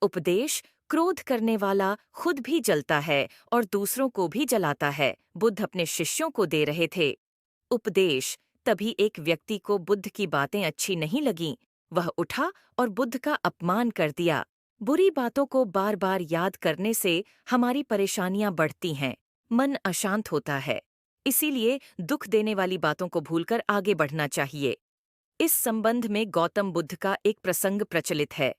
उपदेश। क्रोध करने वाला खुद भी जलता है और दूसरों को भी जलाता है, बुद्ध अपने शिष्यों को दे रहे थे। उपदेश। तभी एक व्यक्ति को बुद्ध की बातें अच्छी नहीं लगीं। वह उठा और बुद्ध का अपमान कर दिया। बुरी बातों को बार बार याद करने से हमारी परेशानियां बढ़ती हैं, मन अशांत होता है। इसीलिए दुख देने वाली बातों को भूलकर आगे बढ़ना चाहिए। इस संबंध में गौतम बुद्ध का एक प्रसंग प्रचलित है।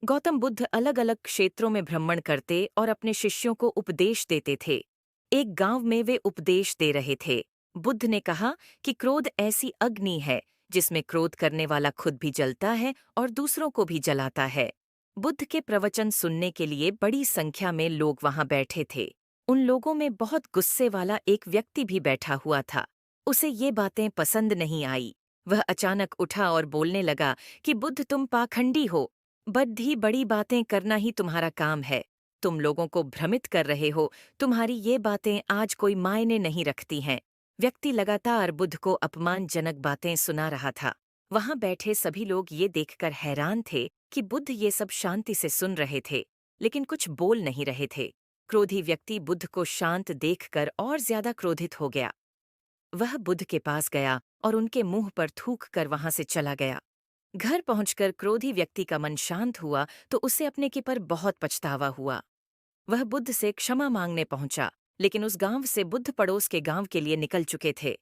गौतम बुद्ध अलग अलग क्षेत्रों में भ्रमण करते और अपने शिष्यों को उपदेश देते थे। एक गांव में वे उपदेश दे रहे थे। बुद्ध ने कहा कि क्रोध ऐसी अग्नि है जिसमें क्रोध करने वाला खुद भी जलता है और दूसरों को भी जलाता है। बुद्ध के प्रवचन सुनने के लिए बड़ी संख्या में लोग वहां बैठे थे। उन लोगों में बहुत गुस्से वाला एक व्यक्ति भी बैठा हुआ था। उसे ये बातें पसंद नहीं आई। वह अचानक उठा और बोलने लगा कि बुद्ध, तुम पाखंडी हो। बड़ी बड़ी बातें करना ही तुम्हारा काम है। तुम लोगों को भ्रमित कर रहे हो। तुम्हारी ये बातें आज कोई मायने नहीं रखती हैं। व्यक्ति लगातार बुद्ध को अपमानजनक बातें सुना रहा था। वहां बैठे सभी लोग ये देखकर हैरान थे कि बुद्ध ये सब शांति से सुन रहे थे, लेकिन कुछ बोल नहीं रहे थे। क्रोधी व्यक्ति बुद्ध को शांत देखकर और ज्यादा क्रोधित हो गया। वह बुद्ध के पास गया और उनके मुंह पर थूक कर वहां से चला गया। घर पहुंचकर क्रोधी व्यक्ति का मन शांत हुआ तो उसे अपने के पर बहुत पछतावा हुआ। वह बुद्ध से क्षमा मांगने पहुंचा, लेकिन उस गांव से बुद्ध पड़ोस के गांव के लिए निकल चुके थे।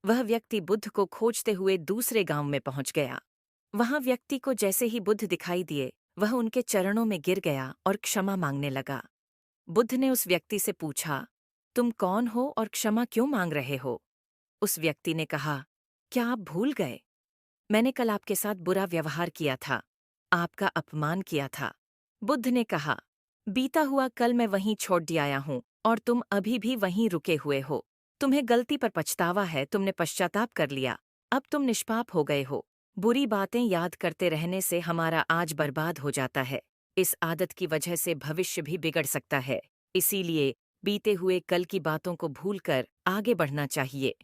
वह व्यक्ति बुद्ध को खोजते हुए दूसरे गांव में पहुंच गया। वहां व्यक्ति को जैसे ही बुद्ध दिखाई दिए, वह उनके चरणों में गिर गया और क्षमा मांगने लगा। बुद्ध ने उस व्यक्ति से पूछा, तुम कौन हो और क्षमा क्यों मांग रहे हो? उस व्यक्ति ने कहा, क्या आप भूल गए? मैंने कल आपके साथ बुरा व्यवहार किया था, आपका अपमान किया था। बुद्ध ने कहा, बीता हुआ कल मैं वहीं छोड़ दिया आया हूँ और तुम अभी भी वहीं रुके हुए हो। तुम्हें गलती पर पछतावा है, तुमने पश्चाताप कर लिया। अब तुम निष्पाप हो गए हो। बुरी बातें याद करते रहने से हमारा आज बर्बाद हो जाता है। इस आदत की वजह से भविष्य भी बिगड़ सकता है। इसीलिए बीते हुए कल की बातों को भूलकर आगे बढ़ना चाहिए।